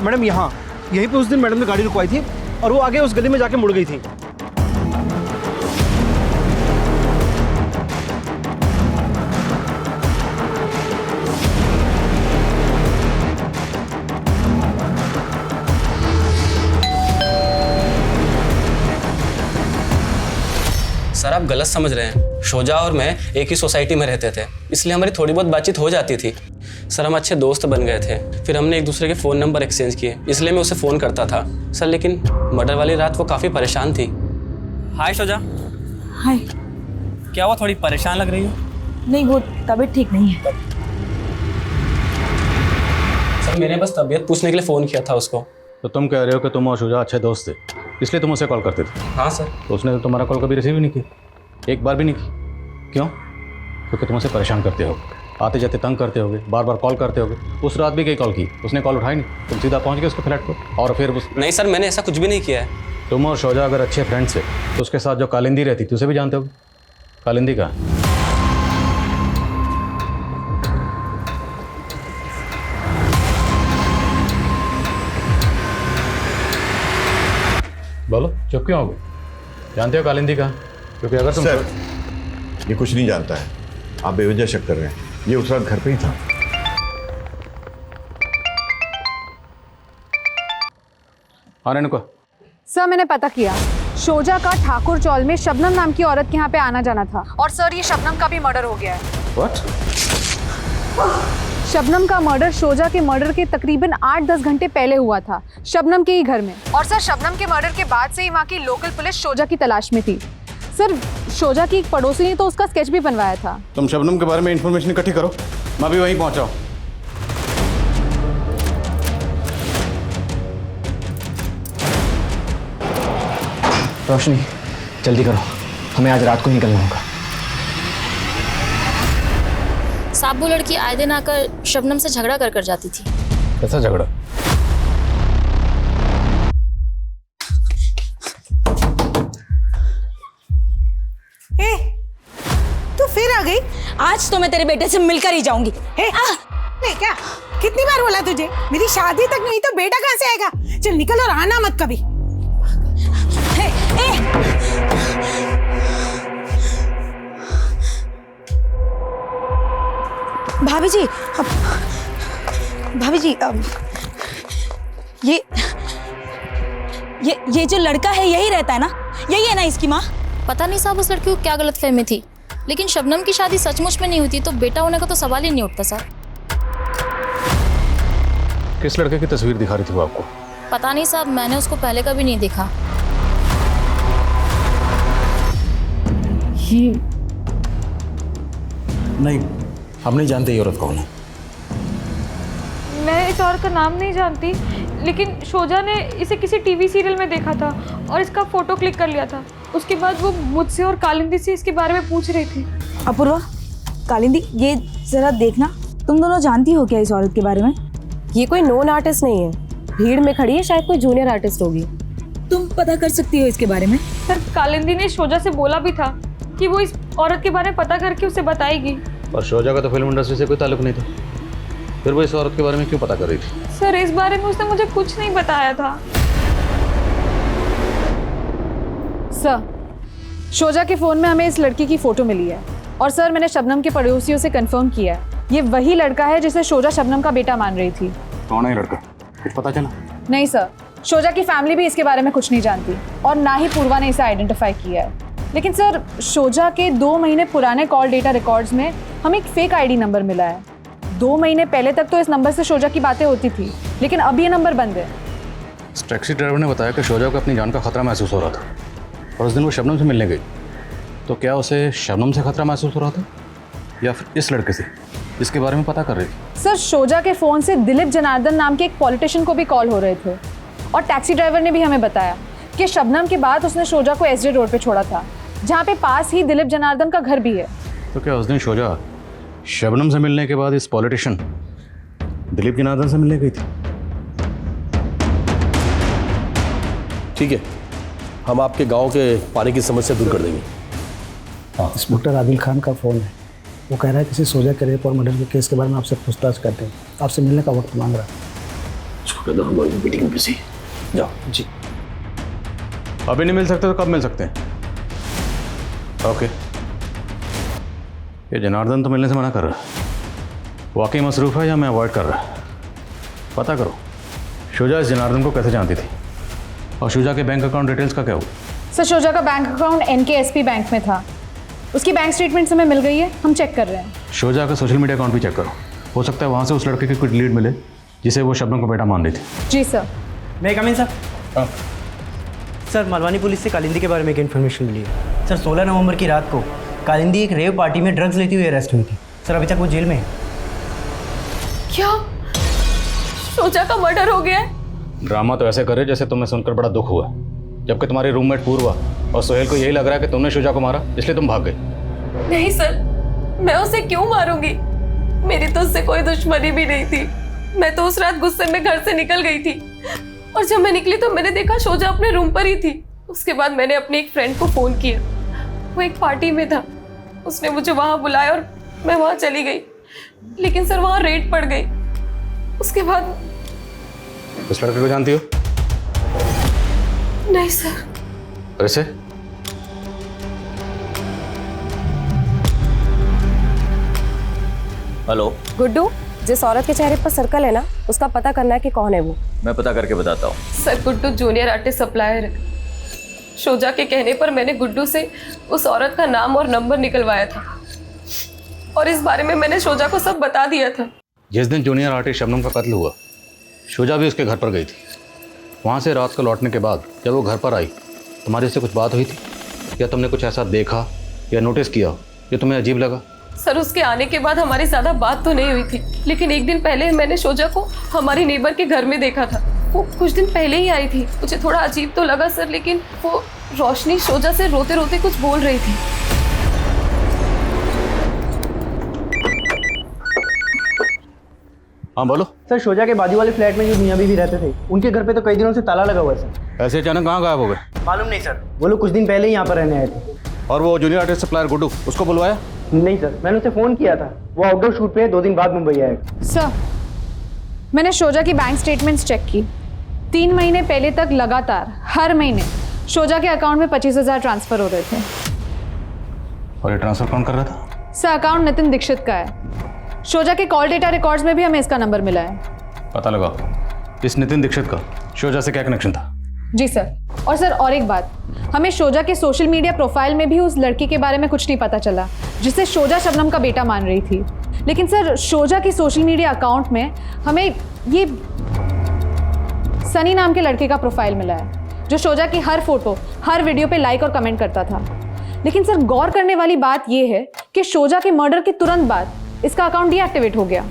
मैडम यहाँ यहीं पे उस दिन मैडम ने गाड़ी रुकवाई थी और वो आगे उस गली में जाके मुड़ गई थी। सर आप गलत समझ रहे हैं, शोजा और मैं एक ही सोसाइटी में रहते थे, इसलिए हमारी थोड़ी बहुत बातचीत हो जाती थी। सर हम अच्छे दोस्त बन गए थे, फिर हमने एक दूसरे के फ़ोन नंबर एक्सचेंज किए, इसलिए मैं उसे फ़ोन करता था। सर लेकिन मर्डर वाली रात वो काफ़ी परेशान थी। हाय शोजा। हाय। क्या हुआ, थोड़ी परेशान लग रही हो? नहीं वो तबीयत ठीक नहीं है। सर मैंने बस तबीयत पूछने के लिए फ़ोन किया था उसको। तो तुम कह रहे हो कि तुम और शुजा अच्छे दोस्त थे, इसलिए तुम उसे कॉल करते थे? हाँ सर। तो उसने तो तुम्हारा कॉल कभी रिसीव ही नहीं किया, एक बार भी नहीं की। क्यों? क्योंकि तुम उसे परेशान करते हो, आते जाते तंग करते होगे, बार बार कॉल करते होगे। उस रात भी कई कॉल की, उसने कॉल उठाई नहीं, तुम सीधा पहुंच गए उसके फ्लैट पर और फिर उस... नहीं सर मैंने ऐसा कुछ भी नहीं किया है। तुम और शोजा अगर अच्छे फ्रेंड्स थे तो उसके साथ जो कालिंदी रहती थी उसे भी जानते होगे। कालिंदी कहाँ है? बोलो, चुप क्यों हो गए? जानते हो कालिंदी कहाँ? क्योंकि अगर तुम... सर ये कुछ नहीं जानता है, आप बेवजह शक कर रहे हैं, ये उस रात घर पे ही था। हाँ रेणुका। सर मैंने पता किया, शोजा का ठाकुर चौल में शबनम नाम की औरत के यहाँ पे आना जाना था और सर ये शबनम का भी मर्डर हो गया है। What? शबनम का मर्डर शोजा के मर्डर के तकरीबन 8-10 घंटे पहले हुआ था, शबनम के ही घर में। और सर शबनम के मर्डर के बाद से ही वहाँ की लोकल पुलिस शोजा की तलाश में थी। सर शोजा की एक पड़ोसी ने तो उसका स्केच भी बनवाया था। तुम शबनम के बारे में इंफॉर्मेशन इकट्ठी करो, मैं भी वहीं पहुंचा हूँ। रोशनी जल्दी करो, हमें आज रात को ही निकलना होगा। साहब वो लड़की आए दिन आकर शबनम से झगड़ा कर जाती थी। कैसा झगड़ा? तू फिर आ गई? आज तो मैं तेरे बेटे से मिलकर ही जाऊंगी। नहीं क्या कितनी बार बोला तुझे, मेरी शादी तक नहीं तो बेटा कहाँ से आएगा? चल निकल और आना मत कभी। भाभी जी, भाभी जी, ये जो लड़का है यही रहता है ना? यही है ना इसकी माँ? पता नहीं साहब उस लड़की को क्या गलतफहमी थी, लेकिन शबनम की शादी सचमुच में नहीं हुई तो बेटा होने का तो सवाल ही नहीं उठता सर। किस लड़के की तस्वीर दिखा रही थी वो आपको? पता नहीं साहब, मैंने उसको पहले कभी नहीं देखा। नहीं, हम नहीं जानते ये औरत कौन है। मैं इस औरत का नाम नहीं जानती, लेकिन शोजा ने इसे किसी टीवी सीरियल में देखा था और इसका फोटो क्लिक कर लिया था। उसके बाद वो मुझसे और कालिंदी से इसके बारे में पूछ रही थी। अपूर्वा, कालिंदी, ये जरा देखना, तुम दोनों जानती हो क्या इस औरत के बारे में? ये कोई नोन आर्टिस्ट नहीं है, भीड़ में खड़ी है, शायद कोई जूनियर आर्टिस्ट होगी। तुम पता कर सकती हो इसके बारे में? सर, कालिंदी ने शोजा से बोला भी था कि वो इस औरत के बारे में पता करके उसे बताएगी। पर शोजा का तो फिल्म इंडस्ट्री से कोई ताल्लुक नहीं था, फिर वो इस औरत के बारे में क्यों पता कर रही थी? सर, इस बारे में उसने मुझे कुछ नहीं बताया था। सर, शोजा के फ़ोन में हमें इस लड़की की फ़ोटो मिली है और सर मैंने शबनम के पड़ोसियों से कंफर्म किया है, ये वही लड़का है जिसे शोजा शबनम का बेटा मान रही थी। कौन है लड़का, कुछ पता चला? नहीं सर, शोजा की फैमिली भी इसके बारे में कुछ नहीं जानती और ना ही पूर्वा ने इसे आइडेंटिफाई किया है। लेकिन सर, शोजा के 2 महीने पुराने कॉल डेटा रिकॉर्ड्स में हमें एक फेक आईडी नंबर मिला है। 2 महीने पहले तक तो इस नंबर से शोजा की बातें होती थी, लेकिन अब ये नंबर बंद है। इस टैक्सी ड्राइवर ने बताया कि शोजा को अपनी जान का खतरा महसूस हो रहा था और उस दिन वो शबनम से मिलने गई। तो क्या उसे शबनम से खतरा महसूस हो रहा था या फिर इस लड़के से, इसके बारे में पता कर रही थी? सर, शोजा के फ़ोन से दिलीप जनार्दन नाम के एक पॉलिटिशियन को भी कॉल हो रहे थे और टैक्सी ड्राइवर ने भी हमें बताया कि शबनम के बाद उसने शोजा को एसडी रोड पे छोड़ा था, जहाँ पे पास ही दिलीप जनार्दन का घर भी है। तो क्या उस दिन शोजा शबनम से मिलने के बाद इस पॉलिटिशियन दिलीप जनार्दन से मिलने गई थी? ठीक है, हम आपके गांव के पानी की समस्या दूर कर देंगे। इंस्पेक्टर आदिल खान का फ़ोन है, वो कह रहा है किसी सोजा के रेप और मर्डर के केस के बारे में आपसे पूछताछ करते हैं, आपसे मिलने का वक्त मांग रहा है। उसको कह दो हमारी मीटिंग में बिजी। जाओ। जी। अभी नहीं मिल सकते तो कब मिल सकते हैं? ओके। ये जनार्दन तो मिलने से मना कर रहा है, वाकई मसरूफ़ है या मैं अवॉइड कर रहा है? पता करो शोजा इस जनार्दन को कैसे जानती थी और शोजा के बैंक अकाउंट डिटेल्स का क्या हुआ? सर, शोजा का बैंक अकाउंट NKSP बैंक में था, उसकी बैंक स्टेटमेंट हमें मिल गई है, हम चेक कर रहे हैं। शोजा का सोशल मीडिया अकाउंट भी चेक करो, हो सकता है वहाँ से उस लड़के की कुछ लीड मिले जिसे वो शबनम को बेटा मान रही थी। जी सर। मैं कम इन सर? सर, मलवानी पुलिस से कालिंदी के बारे में एक इन्फॉर्मेशन मिली है। सर, 16 नवंबर की रात को कालिंदी एक रेव पार्टी में ड्रग्स लेती हुई अरेस्ट हुई थी। सर, अभी तक वो जेल में है। क्या शोजा का मर्डर हो गया है? ड्रामा तो ऐसे करे जैसे तुम्हें सुनकर बड़ा दुख हुआ, जबकि तुम्हारी रूममेट पूर्वा और सोहेल को यही लग रहा है कि तुमने शोजा को मारा, इसलिए तुम भाग गए। नहीं सर, मैं उसे क्यों मारूंगी? मेरी तो उससे कोई दुश्मनी भी नहीं थी। मैं तो उस रात गुस्से में घर से निकल गई थी और जब मैं निकली तो मैंने देखा शोजा अपने रूम पर ही थी। उसके बाद मैंने अपने एक फ्रेंड को फ़ोन किया, वो एक पार्टी में था, उसने मुझे वहाँ बुलाया और मैं वहाँ चली गई, लेकिन सर वहाँ रेड पड़ गई। उसके बाद उस लड़के को जानती हो? नहीं सर। ऐसे? हेलो गुड्डू, जिस औरत के चेहरे पर सर्कल है ना, उसका पता करना है कि कौन है वो। मैं पता करके बताता हूँ। Sir, Guddu junior artist supplier है। शोजा के कहने पर मैंने गुड्डू से उस औरत का नाम और नंबर निकलवाया था और इस बारे में मैंने शोजा को सब बता दिया था। जिस दिन जूनियर आर्टिस्ट शबनम का कत्ल हुआ, शोजा भी उसके घर पर गई थी। वहाँ से रात को लौटने के बाद जब वो घर पर आई, तुम्हारी उससे कुछ बात हुई थी या तुमने कुछ ऐसा देखा या नोटिस किया जो तुम्हें अजीब लगा? सर, उसके आने के बाद हमारी ज़्यादा बात तो नहीं हुई थी, लेकिन एक दिन पहले मैंने शोजा को हमारी नेबर के घर में देखा था। वो कुछ दिन पहले ही आई थी। मुझे थोड़ा अजीब तो लगा सर, लेकिन वो रोशनी शोजा से रोते रोते कुछ बोल रही थी। हाँ बोलो। सर, शोजा के बाजू वाले फ्लैट में जो मियाँ बीवी रहते थे, उनके घर पे तो कई दिनों से ताला लगा हुआ है सर। ऐसे अचानक कहाँ गायब हो गए? मालूम नहीं सर, वो लोग कुछ दिन पहले ही यहाँ पर रहने आए थे। और वो जूनियर आर्टिस्ट सप्लायर गुड्डू, उसको बुलवाया? नहीं सर, मैंने उसे फ़ोन किया था, वो आउटडोर शूट पे 2 दिन बाद मुंबई आएगा। सर, मैंने शोजा की बैंक स्टेटमेंट्स चेक की। 3 महीने पहले तक लगातार हर महीने शोजा के अकाउंट में 25,000 ट्रांसफर हो रहे थे। और ये ट्रांसफर कौन कर रहा था? सर, अकाउंट नितिन दीक्षित का है। शोजा के कॉल डेटा रिकॉर्ड्स में भी हमें इसका नंबर मिला है। पता लगा इस नितिन दीक्षित का शोजा से क्या कनेक्शन था? जी सर। और सर, और एक बात, हमें शोजा के सोशल मीडिया प्रोफाइल में भी उस लड़की के बारे में कुछ नहीं पता चला जिसे शोजा शबनम का बेटा मान रही थी। लेकिन सर, शोजा की सोशल मीडिया अकाउंट में हमें ये सनी नाम के लड़के का प्रोफाइल मिला है जो शोजा की हर फोटो, हर वीडियो पे लाइक और कमेंट करता था। लेकिन सर, गौर करने वाली बात यह है कि शोजा के मर्डर के तुरंत बाद इसका अकाउंट डीएक्टिवेट हो गया।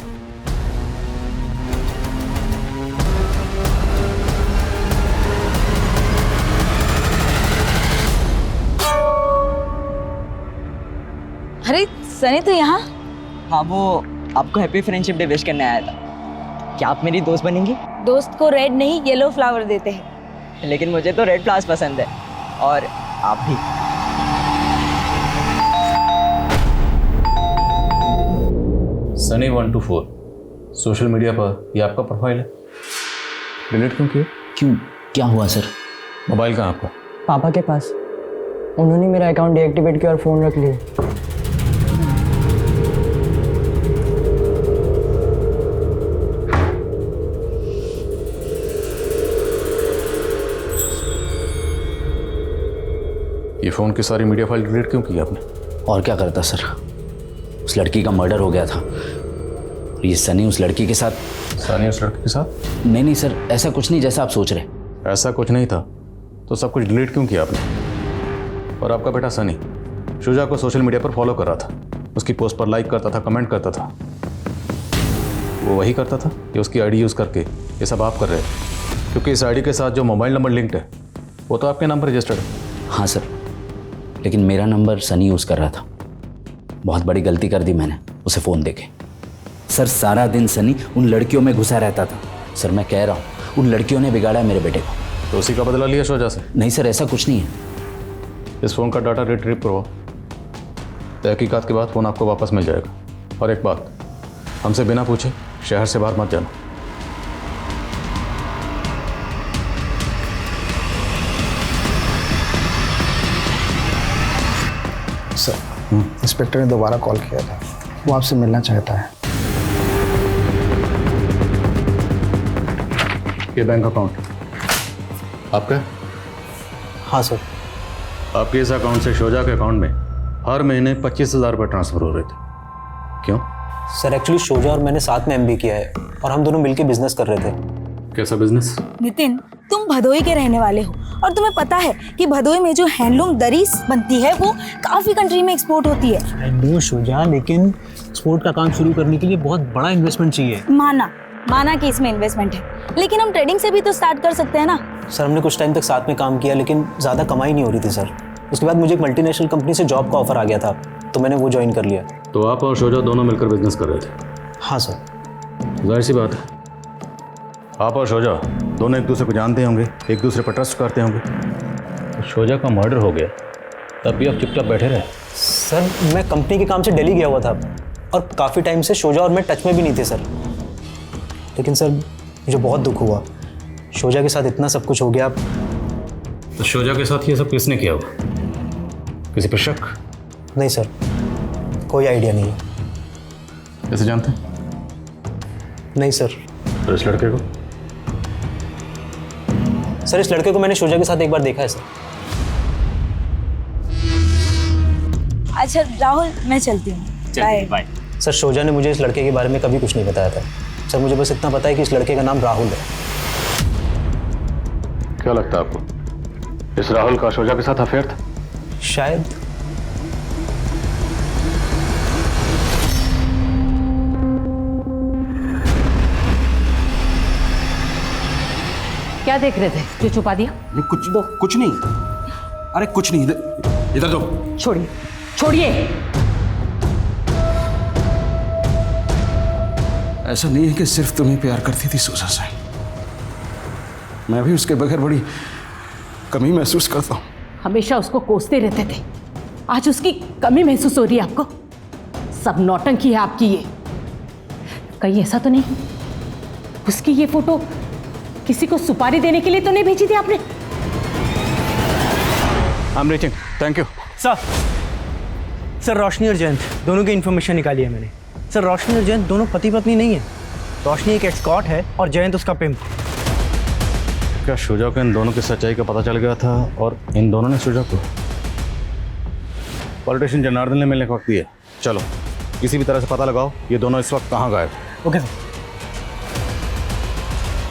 अरे सनी तो यहाँ? हाँ, वो आपको हैप्पी फ्रेंडशिप डे विश करने आया था। क्या आप मेरी दोस्त बनेंगी? दोस्त को रेड नहीं येलो फ्लावर देते हैं। लेकिन मुझे तो रेड फ्लावर्स पसंद है, और आप भी। सनी 124 सोशल मीडिया पर ये आपका प्रोफाइल है। डिलीट क्यों किया? क्यों, क्या हुआ सर? मोबाइल कहाँ आपका? पापा के पास। उन्होंने मेरा अकाउंट डीएक्टिवेट किया और फ़ोन रख लिया। ये फ़ोन की सारी मीडिया फाइल डिलीट क्यों की आपने? और क्या करता सर, उस लड़की का मर्डर हो गया था। ये सनी उस लड़की के साथ। सनी उस लड़की के साथ? नहीं सर, ऐसा कुछ नहीं जैसा आप सोच रहे। ऐसा कुछ नहीं था तो सब कुछ डिलीट क्यों किया आपने? और आपका बेटा सनी शोजा को सोशल मीडिया पर फॉलो कर रहा था, उसकी पोस्ट पर लाइक करता था, कमेंट करता था। वो वही करता था कि उसकी आईडी यूज़ करके ये सब आप कर रहे थे? क्योंकि इस आईडी के साथ जो मोबाइल नंबर लिंक्ड है वो तो आपके नाम पर रजिस्टर्ड है। हाँ सर, लेकिन मेरा नंबर सनी यूज़ कर रहा था। बहुत बड़ी गलती कर दी मैंने उसे फ़ोन देके। सर, सारा दिन सनी उन लड़कियों में घुसा रहता था। सर, मैं कह रहा हूँ, उन लड़कियों ने बिगाड़ा मेरे बेटे को। तो उसी का बदला लिया शोजा से? नहीं सर, ऐसा कुछ नहीं है। इस फ़ोन का डाटा रिट्रीव करो, तहकीकात के बाद फ़ोन आपको वापस मिल जाएगा। और एक बात, हमसे बिना पूछे शहर से बाहर मत जाना। सर, इंस्पेक्टर ने दोबारा कॉल किया था, वो आपसे मिलना चाहता है। ये बैंक अकाउंट आपका? हाँ सर। आपके इस अकाउंट से शोजा के अकाउंट में हर महीने 25,000 रुपये ट्रांसफ़र हो रहे थे। क्यों? सर, एक्चुअली शोजा और मैंने साथ में एमबीए किया है और हम दोनों मिलकर बिजनेस कर रहे थे। कैसा बिजनेस? नितिन, तुम भदोई के रहने वाले हो और तुम्हें पता है कि भदोई में जो हैंडलूम दरी बनती है वो काफ़ी कंट्री में एक्सपोर्ट होती है। आई नो शोजा, लेकिन एक्सपोर्ट का काम शुरू करने के लिए बहुत बड़ा इन्वेस्टमेंट चाहिए। माना कि इसमें इन्वेस्टमेंट है, लेकिन हम ट्रेडिंग से भी तो स्टार्ट कर सकते हैं ना। सर, हमने कुछ टाइम तक साथ में काम किया, लेकिन ज़्यादा कमाई नहीं हो रही थी सर। उसके बाद मुझे एक मल्टीनेशनल कंपनी से जॉब का ऑफर आ गया था, तो मैंने वो ज्वाइन कर लिया। तो आप और शोजा दोनों मिलकर बिजनेस कर रहे थे? हाँ सर। जाहिर सी बात है, आप और शोजा दोनों एक दूसरे को जानते होंगे, एक दूसरे पर ट्रस्ट करते होंगे। तो शोजा का मर्डर हो गया, तब भी आप चुपचाप बैठे रहे? सर, मैं कंपनी के काम से दिल्ली गया हुआ था और काफ़ी टाइम से शोजा और मैं टच में भी नहीं थे सर। लेकिन सर, मुझे बहुत दुख हुआ, शोजा के साथ इतना सब कुछ हो गया। तो शोजा के साथ ये सब किसने किया होगा? किसी पर शक? नहीं सर, कोई आइडिया नहीं है। कैसे जानते हैं? नहीं सर। तो इस लड़के को? सर, इस लड़के को मैंने शोजा के साथ एक बार देखा है सर। अच्छा राहुल, मैं चलती हूँ। बाय। सर, शोजा ने मुझे इस लड़के के बारे में कभी कुछ नहीं बताया था सर। मुझे बस इतना पता है कि इस लड़के का नाम राहुल है। क्या लगता है आपको, इस राहुल का शोजा के साथ अफेयर था? शायद। क्या देख रहे थे जो छुपा दिया? कुछ नहीं। अरे कुछ नहीं, इधर दो। छोड़िए, छोड़िए। ऐसा नहीं है कि सिर्फ तुम्हें प्यार करती थी शोजा से, मैं भी उसके बगैर बड़ी कमी महसूस करता हूँ। हमेशा उसको कोसते रहते थे, आज उसकी कमी महसूस हो रही है आपको? सब नौटंकी है आपकी ये। कहीं ऐसा तो नहीं उसकी ये फोटो किसी को सुपारी देने के लिए तो नहीं भेजी थी आपने? I am reaching, thank you. Sir Roshni और जयंत दोनों की इन्फॉर्मेशन निकाली है मैंने। सर रोशनी और जयंत दोनों पति पत्नी नहीं है। रोशनी एक एस्कॉर्ट है और जयंत उसका पिम्प। क्या शुजा को इन दोनों की सच्चाई का पता चल गया था और इन दोनों ने शुजा को पॉलिटिशियन जनार्दन ने मिलने का वक्त दिया? चलो किसी भी तरह से पता लगाओ ये दोनों इस वक्त कहाँ गए। Okay sir.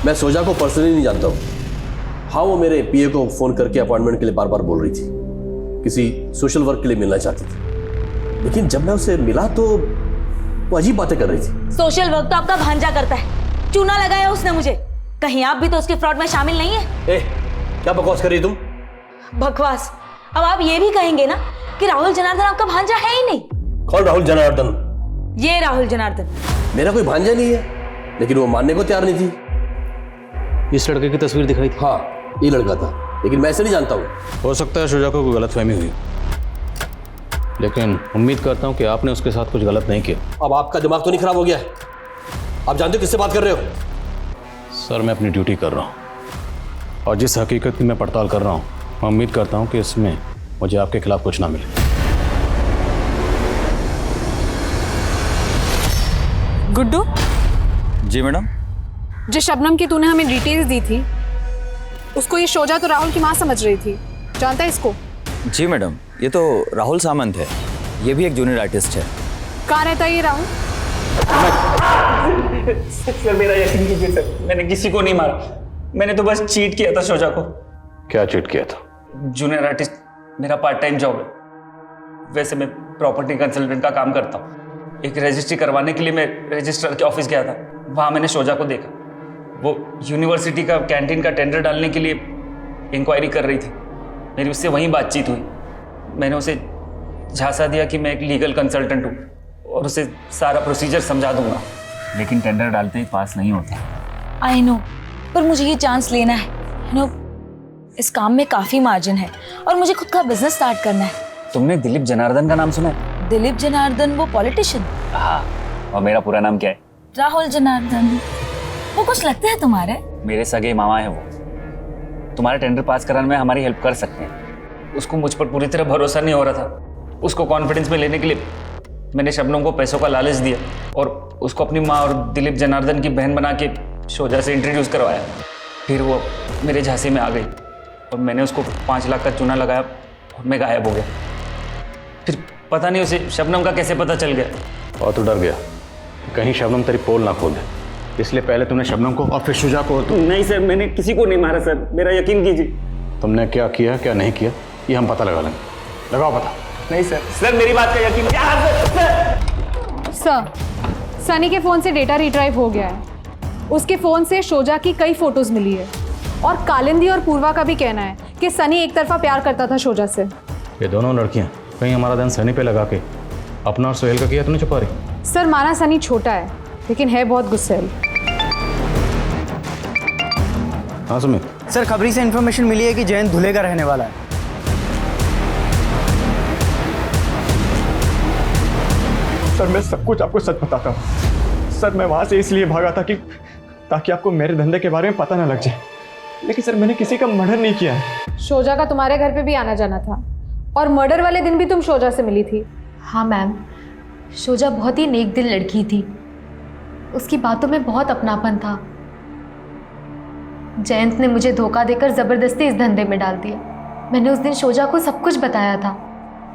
मैं सोजा को पर्सनली नहीं जानता हूँ। हाँ, वो मेरे पीए को फ़ोन करके अपॉइंटमेंट के लिए बार बार बोल रही थी, किसी सोशल वर्क के लिए मिलना चाहती थी। लेकिन जब मैं उसे मिला तो वो अजीब बातें कर रही थी। सोशल वर्क तो आपका भांजा करता है, चूना लगाया उसने मुझे। कहीं आप भी तो उसके फ्रॉड में शामिल नहीं है? ए, क्या बकवास कर रही तुम? बकवास? अब आप ये भी कहेंगे ना कि राहुल जनार्दन आपका भांजा है ही नहीं? कौन राहुल जनार्दन? ये राहुल जनार्दन। मेरा कोई भांजा नहीं है, लेकिन वो मानने को तैयार नहीं थी। इस लड़के की तस्वीर दिखाई थी? हाँ, ये लड़का था, लेकिन मैं इसे नहीं जानता हूँ। हो सकता है शुजा को कोई गलतफहमी हुई, लेकिन उम्मीद करता हूँ कि आपने उसके साथ कुछ गलत नहीं किया। अब आपका दिमाग तो नहीं खराब हो गया? आप जानते हो किससे बात कर रहे हो? सर मैं अपनी ड्यूटी कर रहा हूँ और जिस हकीकत की मैं पड़ताल कर रहा हूँ, मैं उम्मीद करता हूँ कि इसमें मुझे आपके खिलाफ कुछ ना मिले। गुड्डू, जी मैडम। जिस शबनम की तूने हमें डिटेल्स दी थी, उसको ये शोजा तो राहुल की माँ समझ रही थी। जानता है इसको? जी मैडम, ये तो राहुल सामंत है, ये भी एक जूनियर आर्टिस्ट है। कहाँ रहता है ये राहुल? सर मेरा यकीन कीजिए सर, मैंने किसी को नहीं मारा। मैंने तो बस चीट किया था शोजा को। क्या चीट किया था? जूनियर आर्टिस्ट मेरा पार्ट टाइम जॉब है। वैसे मैं प्रॉपर्टी कंसल्टेंट का काम करता हूँ। एक रजिस्ट्री करवाने के लिए मैं रजिस्ट्रार के ऑफिस गया था, वहाँ मैंने शोजा को देखा। वो यूनिवर्सिटी का कैंटीन का टेंडर डालने के लिए इंक्वायरी कर रही थी। मेरी उससे वहीं बातचीत हुई। मैंने उसे झांसा दिया कि मैं एक लीगल कंसल्टेंट हूँ और उसे सारा प्रोसीजर समझा दूंगा, लेकिन टेंडर डालते ही पास नहीं होता। आई नो, पर मुझे ये चांस लेना है। यू नो, इस काम में काफी मार्जिन है और मुझे खुद का बिजनेस स्टार्ट करना है। तुमने दिलीप जनार्दन का नाम सुना है? दिलीप जनार्दन, वो पॉलिटिशियन? हाँ, और मेरा पूरा नाम क्या है? राहुल जनार्दन। वो कुछ लगते हैं तुम्हारे? मेरे सगे मामा है वो। तुम्हारे टेंडर पास कराने में हमारी हेल्प कर सकते हैं। उसको मुझ पर पूरी तरह भरोसा नहीं हो रहा था। उसको कॉन्फिडेंस में लेने के लिए मैंने शबनम को पैसों का लालच दिया और उसको अपनी माँ और दिलीप जनार्दन की बहन बना के शोजा से इंट्रोड्यूस करवाया। फिर वो मेरे झांसे में आ गई और मैंने उसको 5 लाख का चूना लगाया और मैं गायब हो गया। फिर पता नहीं उसे शबनम का कैसे पता चल गया। और तो डर गया कहीं शबनम तेरी पोल ना खोल दे, इसलिए पहले तुमने शबनम को और फिर शुजा को। नहीं सर, मैंने किसी को नहीं मारा सर, मेरा यकीन कीजिए। तुमने क्या किया क्या नहीं किया ये हम पता लगा लेंगे। लगाओ पता। नहीं सर, सर मेरी बात का यकीन। सर, सनी के फ़ोन से डेटा रिट्राइव हो गया है। उसके फ़ोन से शोजा की कई फ़ोटोज़ मिली है और कालिंदी और पूर्वा का भी कहना है कि सनी एक तरफा प्यार करता था शोजा से। ये दोनों लड़कियां कहीं हमारा ध्यान सनी पे लगा के अपना और सोहेल का किया तो नहीं छुपा रही? सर, माना सनी छोटा है लेकिन है बहुत गुस्सैल। हाँ सुमित। सर खबरी से इन्फॉर्मेशन मिली है कि जयंत धुले का रहने वाला है। सर मैं सब कुछ आपको सच बताता हूँ। सर मैं वहाँ से इसलिए भागा था कि ताकि आपको मेरे धंधे के बारे में पता ना लग जाए, लेकिन सर मैंने किसी का मर्डर नहीं किया है। शोजा का तुम्हारे घर पे भी आना जाना था और मर्डर वाले दिन भी तुम शोजा से मिली थी। हाँ मैम, शोजा बहुत ही नेक दिल लड़की थी। उसकी बातों में बहुत अपनापन था। जयंत ने मुझे धोखा देकर ज़बरदस्ती इस धंधे में डाल दिया। मैंने उस दिन शोजा को सब कुछ बताया था।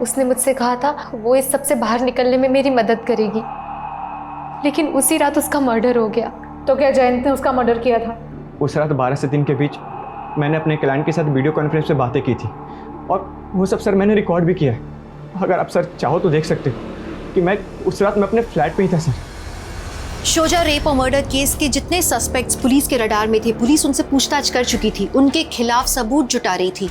उसने मुझसे कहा था वो इस सब से बाहर निकलने में मेरी मदद करेगी, लेकिन उसी रात उसका मर्डर हो गया। तो क्या जयंत ने उसका मर्डर किया था? उस रात 12 से 3 के बीच मैंने अपने क्लाइंट के साथ वीडियो कॉन्फ्रेंस पे बातें की थी और वो सब सर मैंने रिकॉर्ड भी किया है। अगर आप सर चाहो तो देख सकते हो कि मैं उस रात में अपने फ्लैट पे ही था सर। शोजा रेप और मर्डर केस के जितने सस्पेक्ट्स पुलिस के रडार में थे, पुलिस उनसे पूछताछ कर चुकी थी, उनके खिलाफ सबूत जुटा रही थी।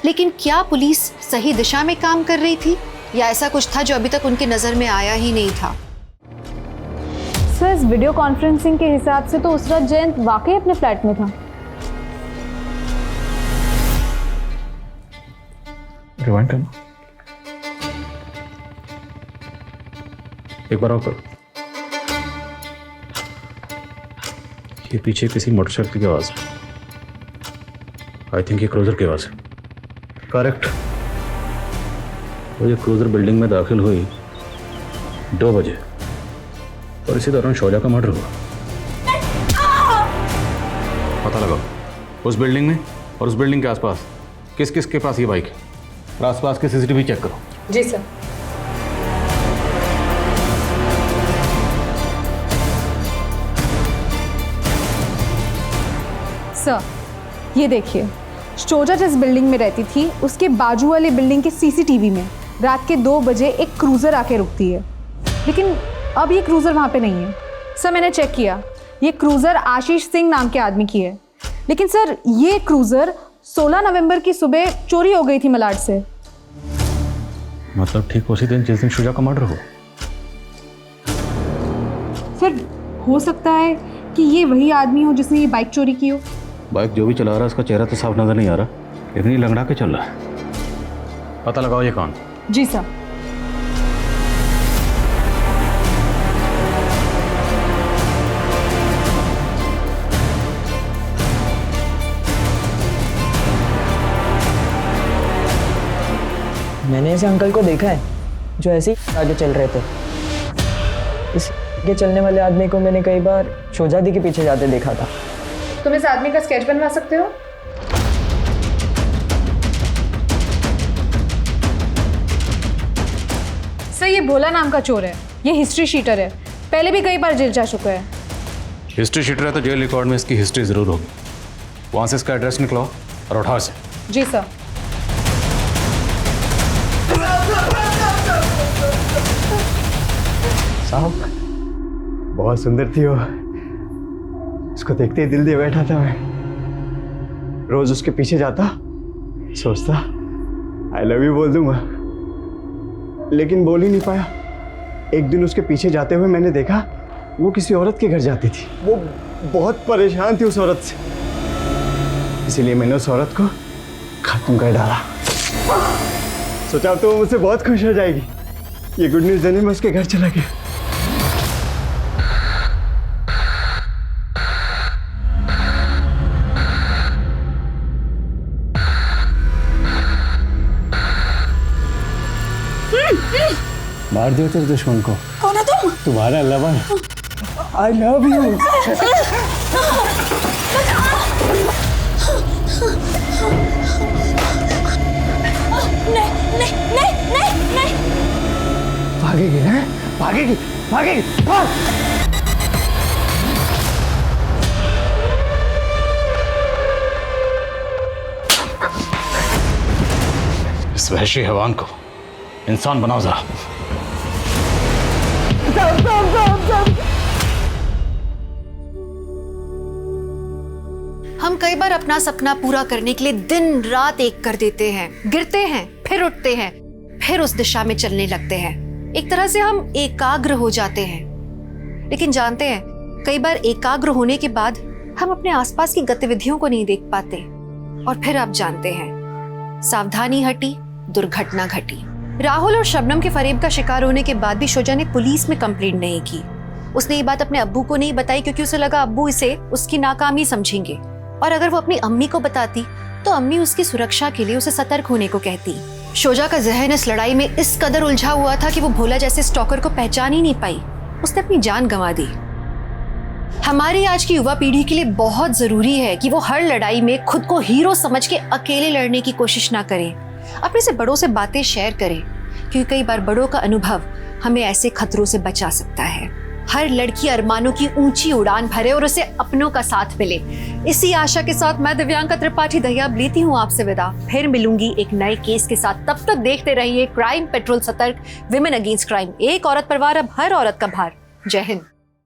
लेकिन क्या पुलिस सही दिशा में काम कर रही थी या ऐसा कुछ था जो अभी तक उनकी नजर में आया ही नहीं था? सर, इस वीडियो कॉन्फ्रेंसिंग के हिसाब से तो उस रात जयंत वाकई अपने फ्लैट में था। रिवाइंड करना एक बार और करो। इसके पीछे किसी मोटरसाइकिल की आवाज़ है। आई थिंक ये क्रूजर की आवाज़ है। करेक्ट। वो ये क्रूजर बिल्डिंग में दाखिल हुई 2 बजे और इसी दौरान शौजा का मर्डर हुआ। पता लगाओ उस बिल्डिंग में और उस बिल्डिंग के आसपास किस किस के पास ये बाइक है और आसपास के सीसीटीवी चेक करो। जी सर। सर ये देखिए, शोजा जिस बिल्डिंग में रहती थी उसके बाजू वाले बिल्डिंग के सीसीटीवी में रात के 2 बजे एक क्रूज़र आके रुकती है, लेकिन अब ये क्रूज़र वहाँ पे नहीं है। सर मैंने चेक किया, ये क्रूज़र आशीष सिंह नाम के आदमी की है, लेकिन सर ये क्रूज़र 16 नवंबर की सुबह चोरी हो गई थी मलाड से। मतलब ठीक उसी दिन जिस दिन शुजा का मर्डर हुआ। सर हो सकता है कि ये वही आदमी हो जिसने ये बाइक चोरी की हो। बाइक जो भी चला रहा है उसका चेहरा तो साफ नजर नहीं आ रहा, लेकिन ये लंगड़ा के चल रहा है। पता लगाओ ये कौन। जी सर। मैंने ऐसे अंकल को देखा है जो ऐसे ही आगे चल रहे थे। इसके चलने वाले आदमी को मैंने कई बार शोजादी के पीछे जाते देखा था। तुम इस आदमी का स्केच बनवा सकते हो? सर ये भोला नाम का चोर है, ये हिस्ट्री शीटर है, पहले भी कई बार जेल जा चुका है। हिस्ट्री शीटर है तो जेल रिकॉर्ड में इसकी हिस्ट्री जरूर होगी। वहां से इसका एड्रेस निकलाओ और उठाओ से। जी सर। साहब बहुत सुंदर थी वो, उसको देखते ही दिल दे बैठा था मैं। रोज उसके पीछे जाता, सोचता आई लव यू बोल दूंगा, लेकिन बोल ही नहीं पाया। एक दिन उसके पीछे जाते हुए मैंने देखा वो किसी औरत के घर जाती थी। वो बहुत परेशान थी उस औरत से, इसीलिए मैंने उस औरत को खत्म कर डाला। सोचा तो वो मुझसे बहुत खुश हो जाएगी। ये गुड न्यूज़ देने में उसके घर चला गया। मार दिया तेरे दुश्मन को। कौन है तुम? तुम्हारा लवर। I love you. नहीं। भागेगी ना, भागेगी भागेगी, भाग। इस वहशी हैवान को इंसान बनाओ जरा। हम कई बार अपना सपना पूरा करने के लिए दिन रात एक कर देते हैं, गिरते हैं, फिर उठते हैं, फिर उस दिशा में चलने लगते हैं। एक तरह से हम एकाग्र हो जाते हैं, लेकिन जानते हैं कई बार एकाग्र होने के बाद हम अपने आसपास की गतिविधियों को नहीं देख पाते, और फिर आप जानते हैं सावधानी हटी, दुर्घटना घटी। राहुल और शबनम के फरेब का शिकार होने के बाद भी शोजा ने पुलिस में कंप्लेंट नहीं की। उसने ये बात अपने अब्बू को नहीं बताई क्योंकि उसे लगा अब्बू इसे उसकी नाकामी समझेंगे, और अगर वो अपनी अम्मी को बताती तो अम्मी उसकी सुरक्षा के लिए उसे सतर्क होने को कहती। शोजा का जहन इस लड़ाई में इस कदर उलझा हुआ था कि वो भोला जैसे स्टॉकर को पहचान ही नहीं पाई। उसने अपनी जान गंवा दी। हमारी आज की युवा पीढ़ी के लिए बहुत जरूरी है कि वो हर लड़ाई में खुद को हीरो समझ के अकेले लड़ने की कोशिश ना करें, अपने से बड़ों से बातें शेयर करें, क्योंकि कई बार बड़ों का अनुभव हमें ऐसे खतरों से बचा सकता है। हर लड़की अरमानों की ऊंची उड़ान भरे और उसे अपनों का साथ मिले। इसी आशा के साथ मैं दिव्यांका त्रिपाठी दहिया लेती हूँ आपसे विदा। फिर मिलूंगी एक नए केस के साथ। तब तक देखते रहिए क्राइम पेट्रोल सतर्क, विमेन अगेंस्ट क्राइम। एक औरत पर वार, अब हर औरत का भार। जय हिंद।